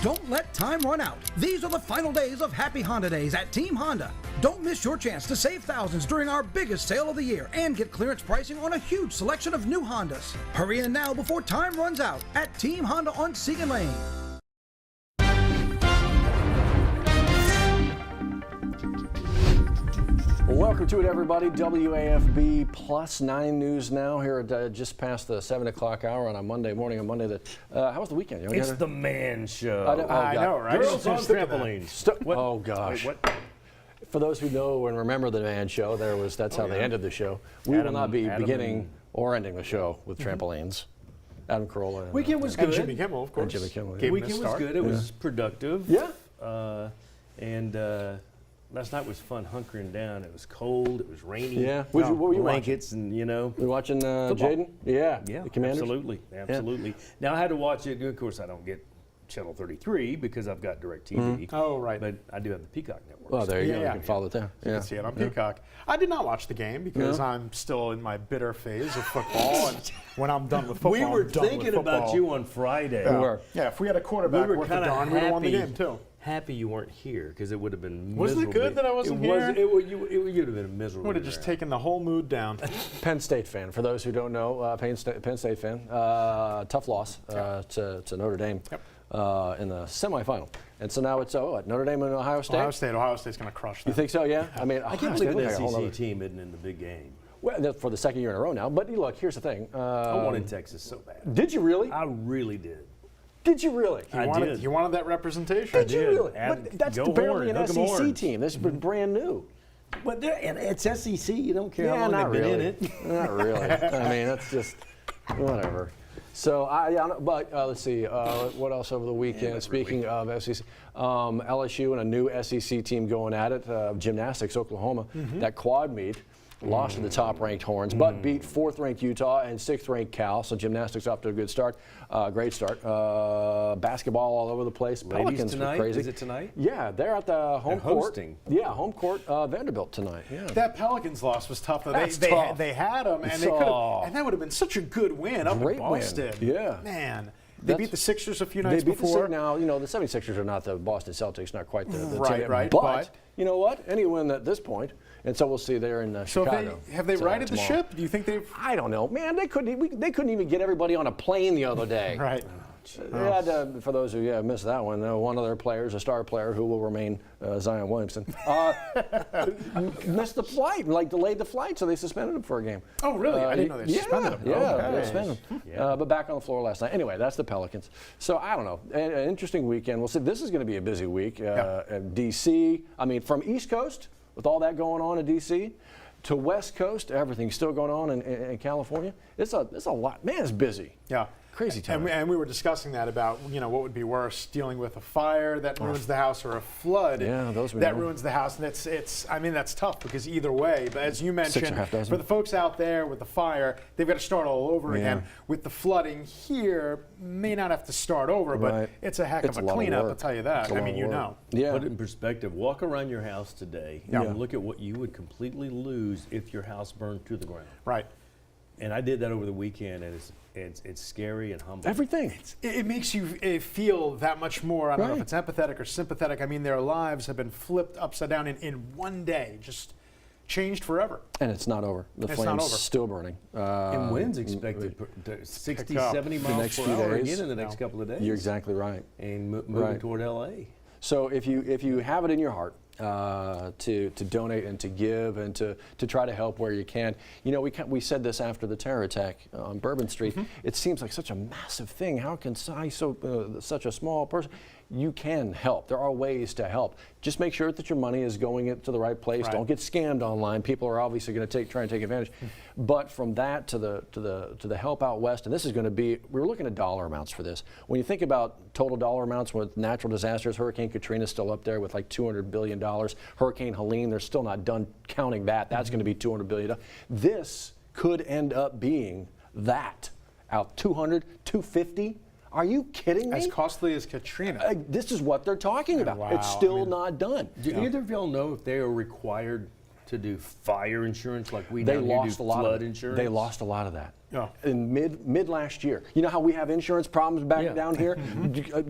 Don't let time run out. These are the final days of Happy Honda Days at Team Honda. Don't miss your chance to save thousands during our biggest sale of the year and get clearance pricing on a huge selection of new Hondas. Hurry in now before time runs out at Team Honda on Segan Lane. Welcome to it, everybody. WAFB plus 9 news now here at just past the 7 o'clock hour on a Monday morning. How was the weekend? It's the man show. I know, right? Girls on trampolines. Oh gosh. Wait, what? For those who know and remember the man show, that's how they ended the show. We will not be beginning or ending the show with trampolines. Adam Carolla. Weekend was good. And Jimmy Kimmel, of course. And Jimmy Kimmel. The weekend was good. It was productive. Yeah. Last night was fun hunkering down. It was cold. It was rainy. Yeah. What were you blankets watching? And, you know. Were you watching Jaden? Yeah. The Commanders? Absolutely. Yeah. Now, I had to watch it. Of course, I don't get Channel 33 because I've got DirecTV. Oh, right. But I do have the Peacock Network. Well, there you go. You can follow it there. You can see it on Peacock. I did not watch the game because I'm still in my bitter phase of football. And when I'm done with football, we were I'm done thinking with about you on Friday. We were. Yeah, if we had a quarterback worth a darn, we'd have won the game, too. Happy you weren't here because it would have been Wasn't it good that I wasn't here? It would have been miserable. Would have just taken the whole mood down. Penn State fan. For those who don't know, Penn State fan. Tough loss to Notre Dame in the semifinal. And so now it's Notre Dame and Ohio State. Ohio State's going to crush them. You think so? Yeah. I mean, I can't believe an SEC team isn't in the big game. Well, for the second year in a row now. But look, here's the thing. I wanted Texas so bad. Did you really? I really did. Did you really? I did. You wanted that representation? Did you really? But that's barely an SEC team. This is brand new. But it's SEC. You don't care how long they've been in it. Not really. I mean, that's just whatever. So, let's see. What else over the weekend? Speaking of SEC, LSU and a new SEC team going at it. Gymnastics, Oklahoma. That quad meet. Lost to the top-ranked Horns, but beat 4th-ranked Utah and 6th-ranked Cal. So gymnastics off to a good start, great start. Basketball all over the place. Pelicans tonight? Crazy. Is it tonight? Yeah, they're at the home court. Hosting. Yeah, home court Vanderbilt tonight. Yeah. That Pelicans loss was tough. That's they tough. They had them, and they could have, and that would have been such a good win up in Boston. Win. Yeah, man. They beat the Sixers a few nights before. Now, the 76ers are not the Boston Celtics, not quite the team. Right. But you know what? Any win at this point, and so we'll see there in Chicago. So have they righted the ship? Do you think they've? I don't know, man. They couldn't even get everybody on a plane the other day. Right. They had, for those who missed that one, one of their players, a star player who will remain Zion Williamson, missed the flight, delayed the flight, so they suspended him for a game. Oh, really? I didn't know they suspended him. Yeah, they suspended him. But back on the floor last night. Anyway, that's the Pelicans. So I don't know. An interesting weekend. We'll see. This is going to be a busy week. D.C., I mean, from East Coast, with all that going on in D.C., to West Coast, everything's still going on in California. It's a lot. Man, it's busy. Yeah. Crazy time. And we were discussing that about, what would be worse, dealing with a fire that ruins the house or a flood that ruins the house. And that's tough because either way, but as you mentioned, for the folks out there with the fire, they've got to start all over again. With the flooding here, may not have to start over, but it's a heck of a cleanup, I'll tell you that. I mean, Yeah. Put it in perspective. Walk around your house today and look at what you would completely lose if your house burned to the ground. Right. And I did that over the weekend, and it's scary and humbling. Everything. It makes you feel that much more. I don't know if it's empathetic or sympathetic. I mean, their lives have been flipped upside down in one day, just changed forever. And it's not over. The flame's still burning. And winds expected 60, 70 miles per hour again in the next couple of days. You're exactly right. And moving toward L.A. So if you have it in your heart to donate and to give and to try to help where you can. We said this after the terror attack on Bourbon Street. It seems like such a massive thing. How can such a small person? You can help. There are ways to help. Just make sure that your money is going to the right place. Don't get scammed online. People are obviously going to try and take advantage. But from that to the help out west, and this is going to be, we're looking at dollar amounts for this. When you think about total dollar amounts with natural disasters, Hurricane Katrina's still up there with like $200 billion. Hurricane Helene, they're still not done counting that. That's going to be $200 billion. This could end up being that out 200, 250. Are you kidding me? As costly as Katrina. This is what they're talking about. Wow. It's still not done. Do either of y'all know if they are required to do fire insurance like we They do lost a lot flood of insurance? They lost a lot of that. in mid last year. You know how we have insurance problems back down here,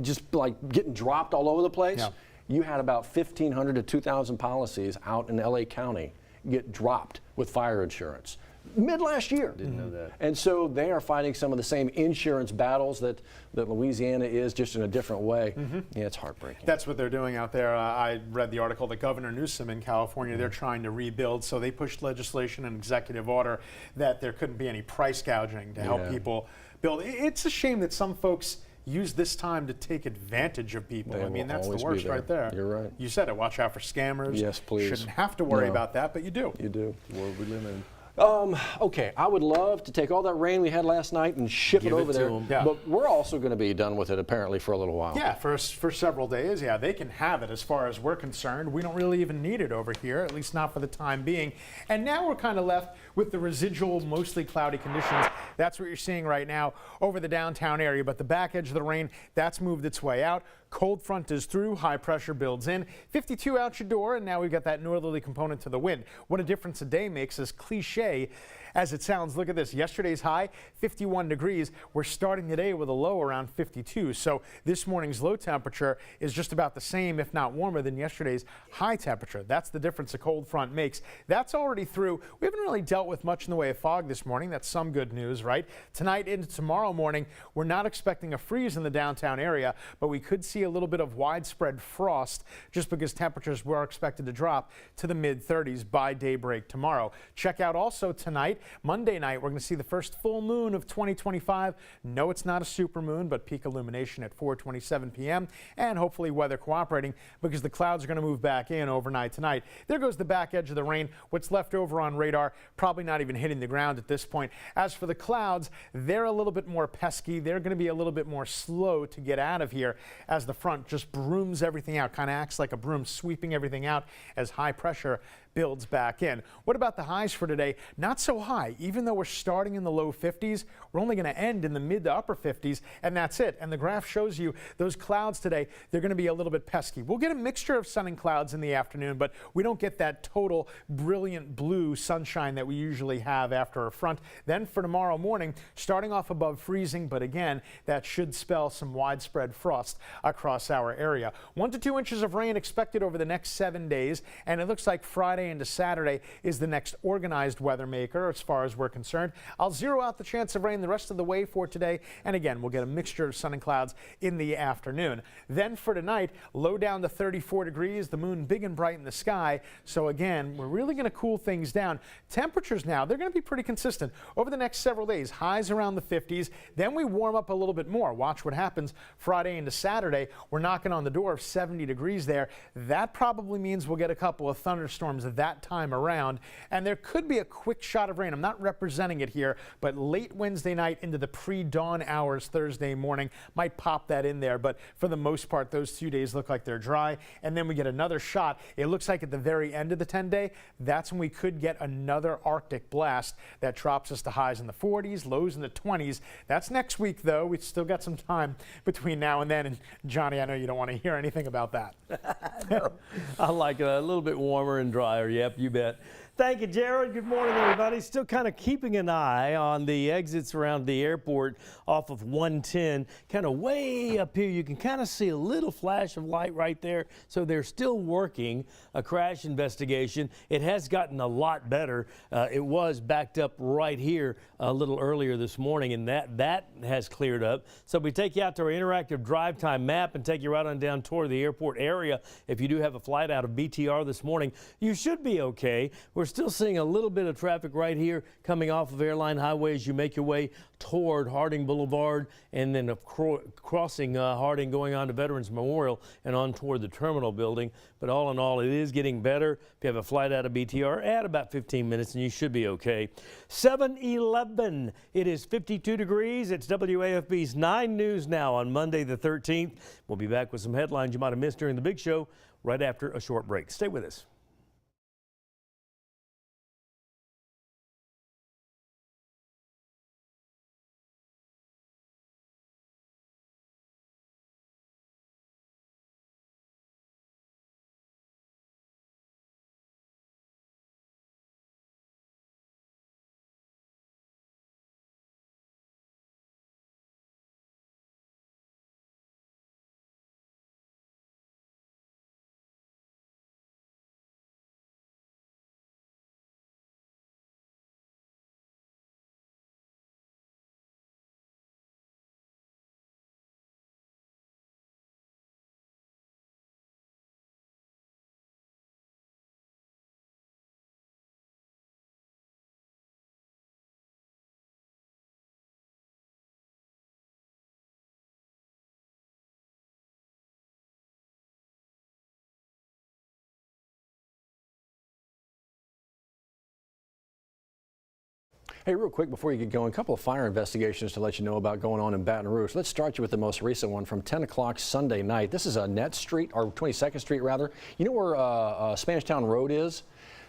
just like getting dropped all over the place. Yeah. You had about 1,500 to 2,000 policies out in LA County get dropped with fire insurance. Mid last year. Didn't know that. And so they are fighting some of the same insurance battles that Louisiana is, just in a different way. Yeah, it's heartbreaking. That's what they're doing out there. I read the article that Governor Newsom in California, they're trying to rebuild, so they pushed legislation and executive order that there couldn't be any price gouging to help people build. It's a shame that some folks use this time to take advantage of people. I mean, that's the worst right there. You're right. You said it. Watch out for scammers. Yes, please. Shouldn't have to worry about that, but you do. You do. The world we live in. Okay, I would love to take all that rain we had last night and ship it over there, but we're also going to be done with it apparently for a little while. Yeah, for several days. Yeah, they can have it as far as we're concerned. We don't really even need it over here, at least not for the time being. And now we're kind of left with the residual, mostly cloudy conditions. That's what you're seeing right now over the downtown area, but the back edge of the rain, that's moved its way out. Cold front is through, high pressure builds in. 52 out your door, and now we've got that northerly component to the wind. What a difference a day makes, as cliche as it sounds. Look at this. Yesterday's high, 51 degrees. We're starting today with a low around 52. So this morning's low temperature is just about the same, if not warmer, than yesterday's high temperature. That's the difference a cold front makes. That's already through. We haven't really dealt with much in the way of fog this morning. That's some good news, right? Tonight into tomorrow morning, we're not expecting a freeze in the downtown area, but we could see a little bit of widespread frost just because temperatures were expected to drop to the mid-30s by daybreak tomorrow. Check out also tonight, Monday night, we're going to see the first full moon of 2025. No, it's not a super moon, but peak illumination at 4:27 p.m. and hopefully weather cooperating because the clouds are going to move back in overnight tonight. There goes the back edge of the rain. What's left over on radar, probably not even hitting the ground at this point. As for the clouds, they're a little bit more pesky. They're going to be a little bit more slow to get out of here as the front just brooms everything out, kind of acts like a broom sweeping everything out as high pressure builds back in. What about the highs for today? Not so high. Even though we're starting in the low 50s, we're only going to end in the mid to upper 50s, and that's it. And the graph shows you those clouds today, they're going to be a little bit pesky. We'll get a mixture of sun and clouds in the afternoon, but we don't get that total brilliant blue sunshine that we usually have after a front. Then for tomorrow morning, starting off above freezing, but again, that should spell some widespread frost across our area. 1 to 2 inches of rain expected over the next 7 days, and it looks like Friday into Saturday is the next organized weather maker as far as we're concerned. I'll zero out the chance of rain the rest of the way for today, and again, we'll get a mixture of sun and clouds in the afternoon. Then for tonight, low down to 34 degrees, the moon big and bright in the sky, so again, we're really going to cool things down. Temperatures now, they're going to be pretty consistent over the next several days. Highs around the 50s, then we warm up a little bit more. Watch what happens Friday into Saturday. We're knocking on the door of 70 degrees there. That probably means we'll get a couple of thunderstorms that time around, and there could be a quick shot of rain. I'm not representing it here, but late Wednesday night into the pre-dawn hours Thursday morning might pop that in there, but for the most part those 2 days look like they're dry, and then we get another shot. It looks like at the very end of the 10-day, that's when we could get another Arctic blast that drops us to highs in the 40s, lows in the 20s. That's next week though. We've still got some time between now and then, and Johnny, I know you don't want to hear anything about that. No, I like it a little bit warmer and drier. Yep, you bet. Thank you, Jared. Good morning, everybody. Still kind of keeping an eye on the exits around the airport off of 110. Kind of way up here, you can kind of see a little flash of light right there. So they're still working a crash investigation. It has gotten a lot better. It was backed up right here a little earlier this morning, and that has cleared up. So we take you out to our interactive drive time map and take you right on down toward the airport area. If you do have a flight out of BTR this morning, you should be okay. We're still seeing a little bit of traffic right here coming off of Airline Highway as you make your way toward Harding Boulevard, and then crossing Harding, going on to Veterans Memorial and on toward the terminal building. But all in all, it is getting better. If you have a flight out of BTR, add about 15 minutes and you should be okay. 7:11. It is 52 degrees. It's WAFB's 9 News Now on Monday the 13th. We'll be back with some headlines you might have missed during the big show right after a short break. Stay with us. Hey, real quick before you get going, a couple of fire investigations to let you know about going on in Baton Rouge. Let's start you with the most recent one from 10 o'clock Sunday night. This is Net Street, or 22nd Street rather. You know where Spanish Town Road is?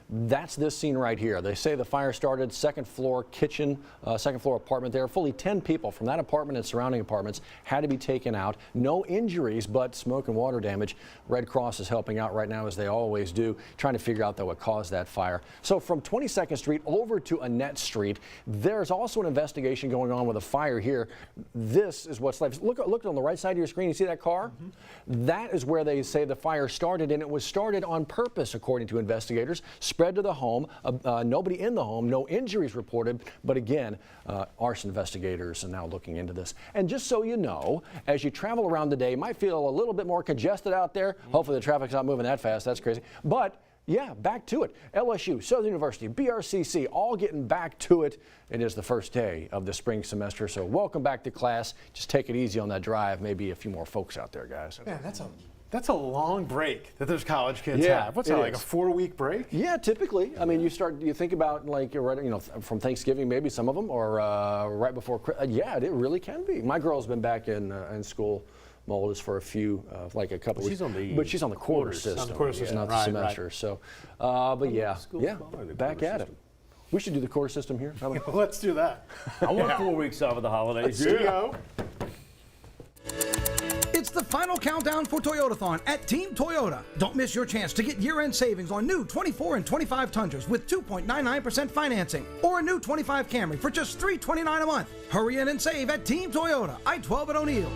That's this scene right here. They say the fire started second floor kitchen, second floor apartment there. Fully 10 people from that apartment and surrounding apartments had to be taken out. No injuries, but smoke and water damage. Red Cross is helping out right now, as they always do, trying to figure out what caused that fire. So from 22nd Street over to Annette Street, there's also an investigation going on with a fire here. This is what's left. Look on the right side of your screen. You see that car? That is where they say the fire started, and it was started on purpose, according to investigators. Spread to the home, nobody in the home, no injuries reported, but again, arson investigators are now looking into this. And just so you know, as you travel around the day, you might feel a little bit more congested out there. Hopefully the traffic's not moving that fast, that's crazy. But yeah, back to it. LSU, Southern University, BRCC, all getting back to it. It is the first day of the spring semester, so welcome back to class. Just take it easy on that drive. Maybe a few more folks out there, guys. Man, that's a long break that those college kids have. What's that, like a 4-week break? Yeah, typically. I mean, you think about from Thanksgiving, maybe some of them, or right before. Yeah, it really can be. My girl's been back in school. Moldus for a couple weeks. But she's on the quarter system. On the quarter system, not the semester. Right. So, but yeah, back at it. We should do the quarter system here. Let's do that. I want 4 weeks off of the holidays. It's the final countdown for Toyotathon at Team Toyota. Don't miss your chance to get year-end savings on new 24 and 25 Tundras with 2.99% financing, or a new 25 Camry for just $329 a month. Hurry in and save at Team Toyota, I-12 at O'Neill.